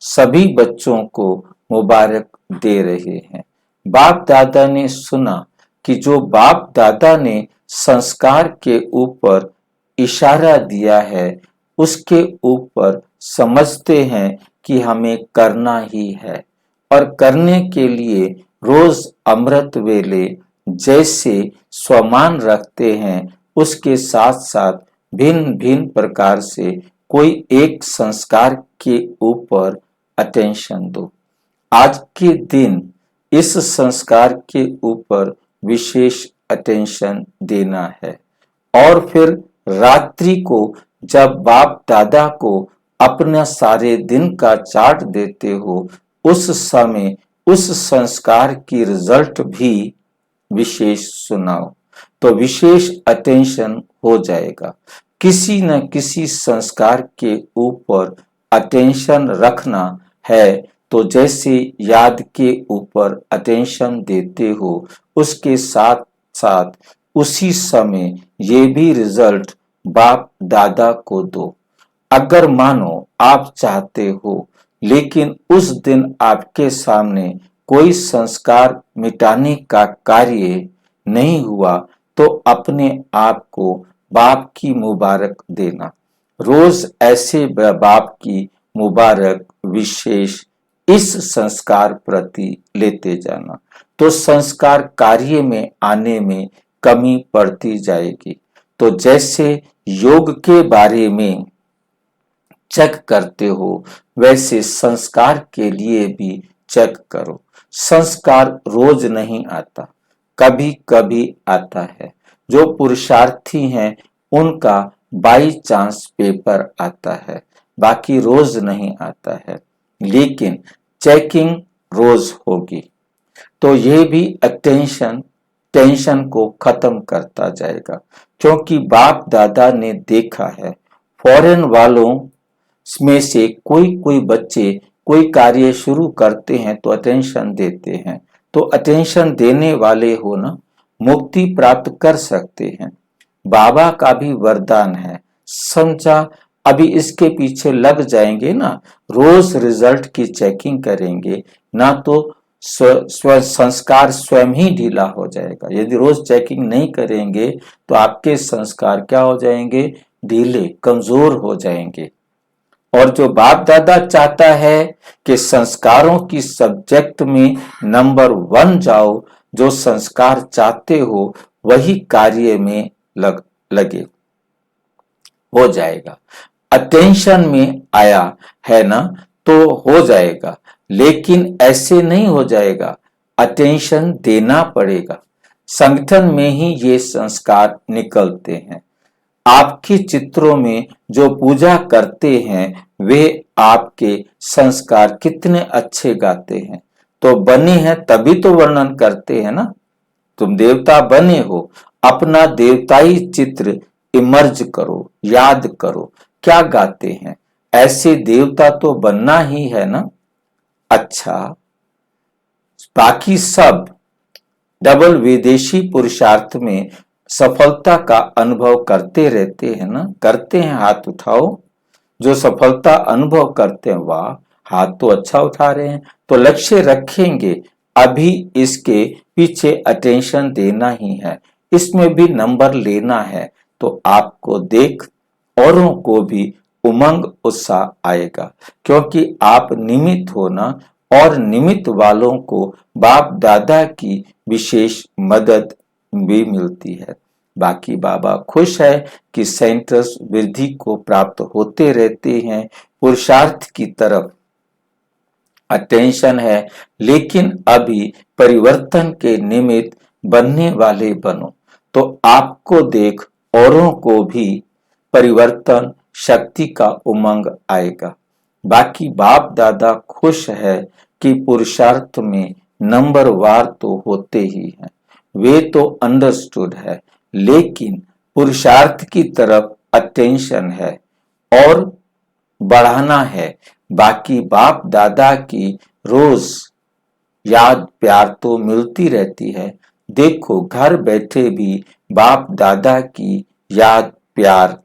सभी बच्चों को मुबारक दे रहे हैं। बाप दादा ने सुना कि जो बाप दादा ने संस्कार के ऊपर इशारा दिया है उसके ऊपर समझते हैं कि हमें करना ही है, और करने के लिए रोज अमृत वेले जैसे स्वमान रखते हैं उसके साथ साथ भिन्न भिन्न प्रकार से कोई एक संस्कार के ऊपर अटेंशन दो। आज के दिन इस संस्कार के ऊपर विशेष अटेंशन देना है। और फिर रात्रि को जब बाप दादा को अपना सारे दिन का चार्ट देते हो उस समय उस संस्कार की रिजल्ट भी विशेष सुनाओ, तो विशेष अटेंशन हो जाएगा। किसी न किसी संस्कार के ऊपर अटेंशन रखना है, तो जैसे याद के ऊपर अटेंशन देते हो उसके साथ साथ उसी समय ये भी रिजल्ट बाप दादा को दो। अगर मानो आप चाहते हो लेकिन उस दिन आपके सामने कोई संस्कार मिटाने का कार्य नहीं हुआ, तो अपने आप को बाप की मुबारक देना। रोज ऐसे बाप की मुबारक विशेष इस संस्कार प्रति लेते जाना, तो संस्कार कार्य में आने में कमी पड़ती जाएगी। तो जैसे योग के बारे में चेक करते हो वैसे संस्कार के लिए भी चेक करो। संस्कार रोज नहीं आता, कभी कभी आता है। जो पुरुषार्थी हैं उनका बाई चांस पेपर आता है, बाकी रोज नहीं आता है, लेकिन चेकिंग रोज होगी। तो ये भी अटेंशन टेंशन को खत्म करता जाएगा, क्योंकि बाप दादा ने देखा है फॉरेन वालों में से कोई कोई बच्चे कोई कार्य शुरू करते हैं तो अटेंशन देते हैं। तो अटेंशन देने वाले हो ना, मुक्ति प्राप्त कर सकते हैं। बाबा का भी वरदान है, समझा। अभी इसके पीछे लग जाएंगे ना, रोज रिजल्ट की चेकिंग करेंगे ना, तो स्व संस्कार स्वयं ही ढीला हो जाएगा। यदि रोज चेकिंग नहीं करेंगे तो आपके संस्कार क्या हो जाएंगे? ढीले, कमजोर हो जाएंगे। और जो बाप दादा चाहता है कि संस्कारों की सब्जेक्ट में नंबर 1 जाओ, जो संस्कार चाहते हो वही कार्य में लगे, हो जाएगा। अटेंशन में आया है ना, तो हो जाएगा, लेकिन ऐसे नहीं हो जाएगा, अटेंशन देना पड़ेगा। संगठन में ही ये संस्कार निकलते हैं। आपके चित्रों में जो पूजा करते हैं वे आपके संस्कार कितने अच्छे गाते हैं, तो बने हैं तभी तो वर्णन करते हैं ना। तुम देवता बने हो, अपना देवताई चित्र इमर्ज करो, याद करो, क्या गाते हैं। ऐसे देवता तो बनना ही है ना। अच्छा, बाकी सब डबल विदेशी पुरुषार्थ में सफलता का अनुभव करते रहते हैं ना, करते हैं, हाथ उठाओ। जो सफलता अनुभव करते हैं, वाह, हाथ तो अच्छा उठा रहे हैं। तो लक्ष्य रखेंगे, अभी इसके पीछे अटेंशन देना ही है, इसमें भी नंबर लेना है, तो आपको देख औरों को भी उमंग उत्साह आएगा, क्योंकि आप निमित्त हो ना, और निमित्त वालों को बाप दादा की विशेष मदद भी मिलती है। बाकी बाबा खुश है कि सेंटर्स वृद्धि को प्राप्त होते रहते हैं, पुरुषार्थ की तरफ अटेंशन है, लेकिन अभी परिवर्तन के निमित्त बनने वाले बनो, तो आपको देख औरों को भी परिवर्तन शक्ति का उमंग आएगा। बाकी बाप दादा खुश है कि पुरुषार्थ में नंबर वार तो होते ही हैं, वे तो अंडरस्टूड है, लेकिन पुरुषार्थ की तरफ अटेंशन है और बढ़ाना है। बाकी बाप दादा की रोज याद प्यार तो मिलती रहती है, देखो घर बैठे भी बाप दादा की याद प्यार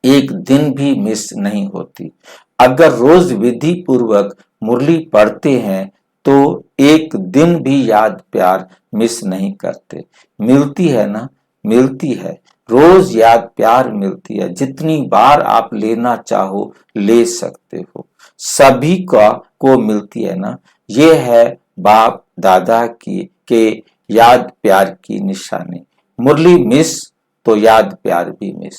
एक दिन भी मिस नहीं होती। अगर रोज विधि पूर्वक मुरली पढ़ते हैं तो एक दिन भी याद प्यार मिस नहीं करते। मिलती है ना, मिलती है, रोज याद प्यार मिलती है। जितनी बार आप लेना चाहो ले सकते हो, सभी को मिलती है ना। ये है बाप दादा की के याद प्यार की निशानी। मुरली मिस तो याद प्यार भी मिस,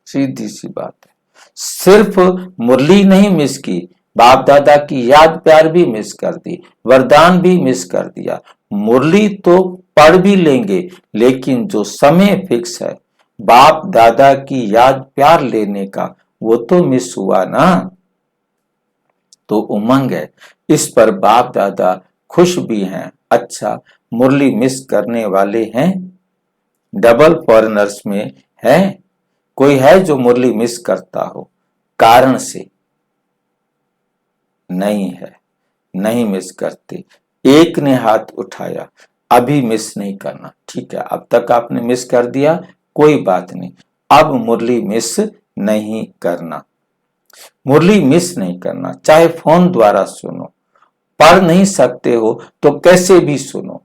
सीधी सी बात है। सिर्फ मुरली नहीं मिस की, बाप दादा की याद प्यार भी मिस कर दी, वरदान भी मिस कर दिया। मुरली तो पढ़ भी लेंगे, लेकिन जो समय फिक्स है बाप दादा की याद प्यार लेने का, वो तो मिस हुआ ना। तो उमंग है, इस पर बाप दादा खुश भी हैं। अच्छा, मुरली मिस करने वाले हैं? डबल फॉरेनर्स में है कोई है जो मुरली मिस करता हो? कारण से नहीं है, नहीं मिस करते। एक ने हाथ उठाया, अभी मिस नहीं करना। ठीक है, अब तक आपने मिस कर दिया, कोई बात नहीं, अब मुरली मिस नहीं करना। मुरली मिस नहीं करना, चाहे फोन द्वारा सुनो, पढ़ नहीं सकते हो तो कैसे भी सुनो,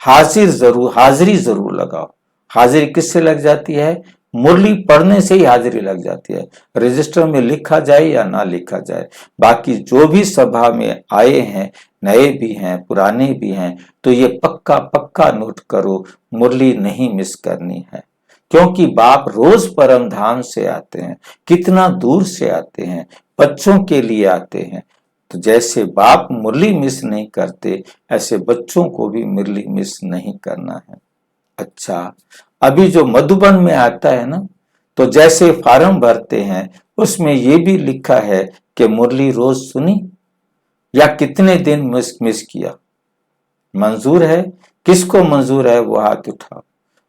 हाजिरी जरूर लगाओ। हाजिरी किससे लग जाती है? मुरली पढ़ने से ही हाजिरी लग जाती है, रजिस्टर में लिखा जाए या ना लिखा जाए। बाकी जो भी सभा में आए हैं, नए भी हैं पुराने भी हैं, तो ये पक्का पक्का नोट करो, मुरली नहीं मिस करनी है। क्योंकि बाप रोज परम धाम से आते हैं, कितना दूर से आते हैं, बच्चों के लिए आते हैं। तो जैसे बाप मुरली मिस नहीं करते, ऐसे बच्चों को भी मुरली मिस नहीं करना है। अच्छा, अभी जो मधुबन में आता है ना, तो जैसे फार्म भरते हैं उसमें ये भी लिखा है कि मुरली रोज सुनी या कितने दिन मिस किया। मंजूर है? किसको मंजूर है वो हाथ उठाओ।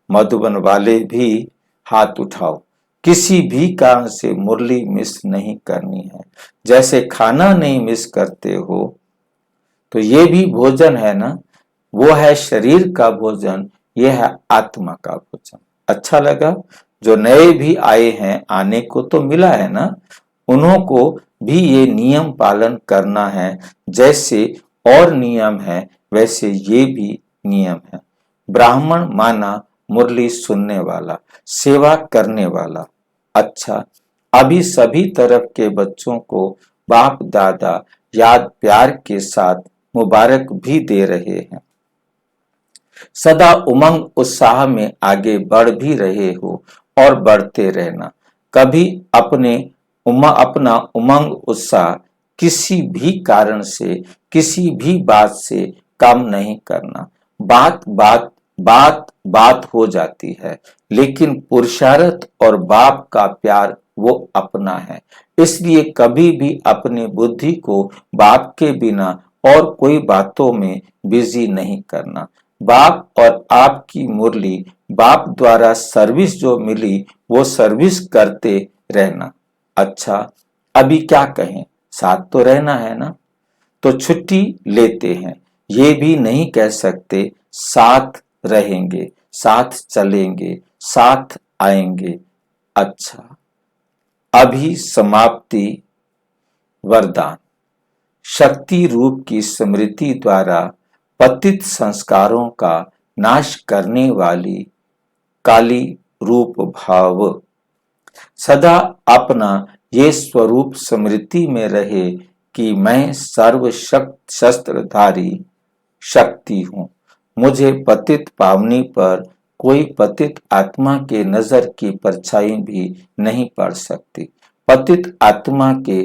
मधुबन वाले भी हाथ उठाओ। किसी भी कारण से मुरली मिस नहीं करनी है। जैसे खाना नहीं मिस करते हो, तो ये भी भोजन है ना, वो है शरीर का भोजन, ये है आत्मा का भोजन। अच्छा लगा? जो नए भी आए हैं, आने को तो मिला है ना, उन्हों को भी ये नियम पालन करना है। जैसे और नियम है वैसे ये भी नियम है। ब्राह्मण माना मुरली सुनने वाला, सेवा करने वाला। अच्छा, अभी सभी तरफ के बच्चों को बाप दादा याद प्यार के साथ मुबारक भी दे रहे हैं। सदा उमंग उत्साह में आगे बढ़ भी रहे हो और बढ़ते रहना। कभी अपना उमंग उत्साह किसी भी कारण से, किसी भी बात से कम नहीं करना। बात हो जाती है, लेकिन पुरुषार्थ और बाप का प्यार वो अपना है। इसलिए कभी भी अपनी बुद्धि को बाप के बिना और कोई बातों में बिजी नहीं करना। बाप और आपकी मुरली, बाप द्वारा सर्विस जो मिली वो सर्विस करते रहना। अच्छा, अभी क्या कहें, साथ तो रहना है ना, तो छुट्टी लेते हैं। ये भी नहीं कह सकते साथ रहेंगे, साथ चलेंगे, साथ आएंगे। अच्छा, अभी समाप्ति वरदान। शक्ति रूप की स्मृति द्वारा पतित संस्कारों का नाश करने वाली काली रूप भाव, सदा अपना ये स्वरूप स्मृति में रहे कि मैं सर्व शस्त्रधारी शक्ति हूँ। मुझे पतित पावनी पर कोई पतित आत्मा के नजर की परछाई भी नहीं पड़ सकती। पतित आत्मा के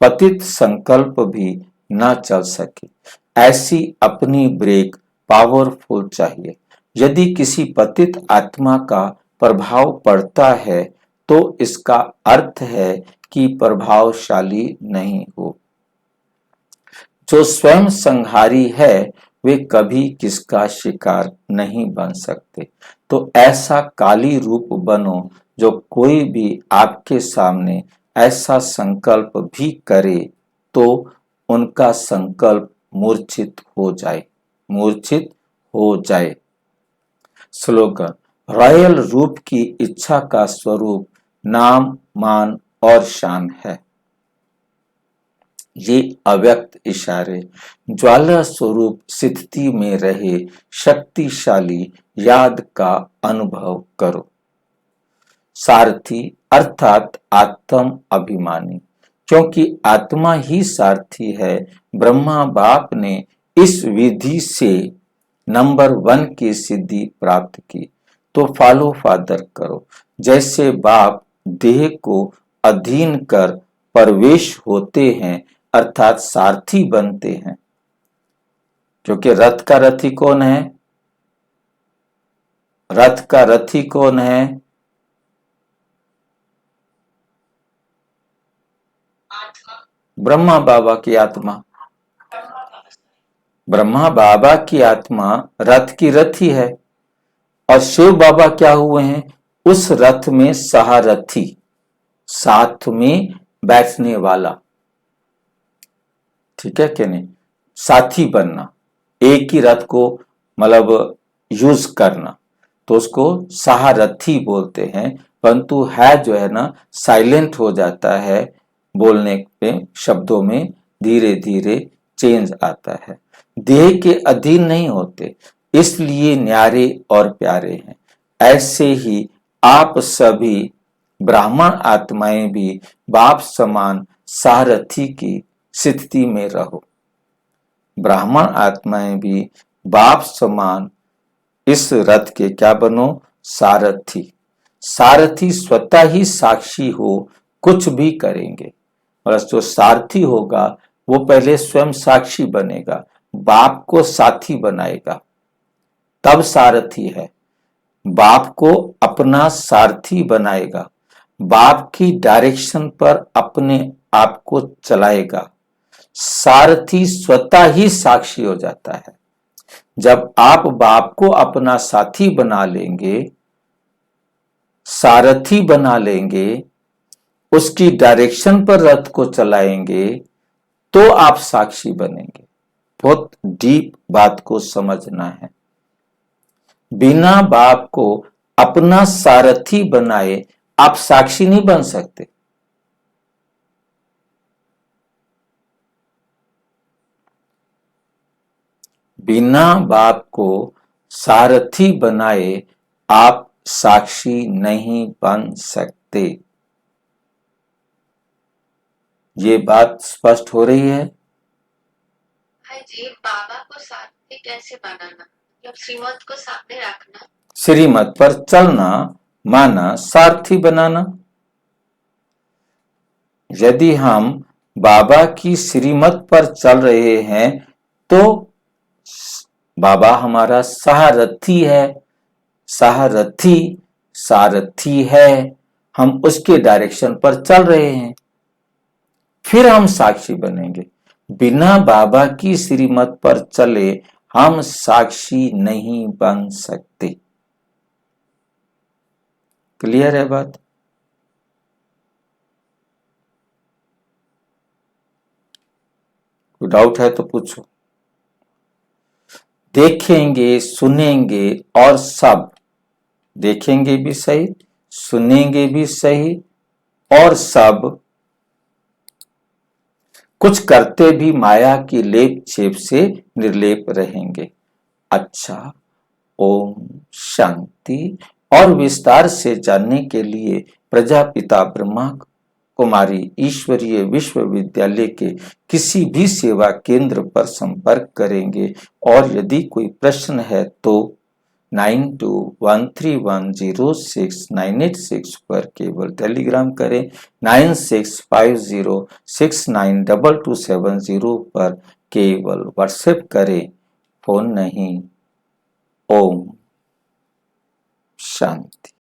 पतित संकल्प भी न चल सके। ऐसी अपनी ब्रेक पावरफुल चाहिए। यदि किसी पतित आत्मा का प्रभाव पड़ता है तो इसका अर्थ है कि प्रभावशाली नहीं हो। जो स्वयं संहारी है वे कभी किसका शिकार नहीं बन सकते। तो ऐसा काली रूप बनो जो कोई भी आपके सामने ऐसा संकल्प भी करे तो उनका संकल्प मूर्छित हो जाए। मूर्छित हो जाए। स्लोगन: रॉयल रूप की इच्छा का स्वरूप नाम, मान और शान है। ये अव्यक्त इशारे ज्वाला स्वरूप स्थिति में रहे शक्तिशाली याद का अनुभव करो। सारथी अर्थात आत्म अभिमानी, क्योंकि आत्मा ही सारथी है। ब्रह्मा बाप ने इस विधि से नंबर 1 की सिद्धि प्राप्त की, तो फॉलो फादर करो। जैसे बाप देह को अधीन कर प्रवेश होते हैं अर्थात सारथी बनते हैं, क्योंकि रथ का रथी कौन है? रथ का रथी कौन है? ब्रह्मा बाबा की आत्मा। ब्रह्मा बाबा की आत्मा रथ की रथी है और शिव बाबा क्या हुए हैं? उस रथ में सहारथी, साथ में बैठने वाला। ठीक है कि नहीं? साथी बनना, एक ही रथ को मतलब यूज करना, तो उसको सहारथी बोलते हैं। परंतु है जो है ना, साइलेंट हो जाता है बोलने पे, शब्दों में धीरे धीरे चेंज आता है। देह के अधीन नहीं होते, इसलिए न्यारे और प्यारे हैं। ऐसे ही आप सभी ब्राह्मण आत्माएं भी बाप समान सारथी की स्थिति में रहो। ब्राह्मण आत्माएं भी बाप समान इस रथ के क्या बनो? सारथी। सारथी स्वतः ही साक्षी हो, कुछ भी करेंगे। और जो सारथी होगा वो पहले स्वयं साक्षी बनेगा, बाप को साथी बनाएगा, तब सारथी है। बाप को अपना सारथी बनाएगा, बाप की डायरेक्शन पर अपने आप को चलाएगा। सारथी स्वतः ही साक्षी हो जाता है। जब आप बाप को अपना साथी बना लेंगे, सारथी बना लेंगे, उसकी डायरेक्शन पर रथ को चलाएंगे, तो आप साक्षी बनेंगे। बहुत डीप बात को समझना है। बिना बाप को अपना सारथी बनाए आप साक्षी नहीं बन सकते। बिना बाप को सारथी बनाए आप साक्षी नहीं बन सकते। ये बात स्पष्ट हो रही है? हाँ जी, बाबा को साथ में कैसे बनाना, मतलब श्रीमत को सामने रखना, श्रीमत पर चलना माना सारथी बनाना। यदि हम बाबा की श्रीमत पर चल रहे हैं तो बाबा हमारा सारथी है। सारथी सारथी है, हम उसके डायरेक्शन पर चल रहे हैं, फिर हम साक्षी बनेंगे। बिना बाबा की श्रीमत पर चले हम साक्षी नहीं बन सकते। क्लियर है बात? कोई डाउट है तो पूछो। देखेंगे, सुनेंगे और सब, देखेंगे भी सही, सुनेंगे भी सही और सब कुछ करते भी माया की लेप छेप से निर्लेप रहेंगे। अच्छा, ओम शांति। और विस्तार से जानने के लिए प्रजापिता ब्रह्मा कुमारी ईश्वरीय विश्वविद्यालय के किसी भी सेवा केंद्र पर संपर्क करेंगे। और यदि कोई प्रश्न है तो 9213106986 पर केवल टेलीग्राम करें। 9650692270 पर केवल व्हाट्सएप करें, फोन नहीं। ओम शांति।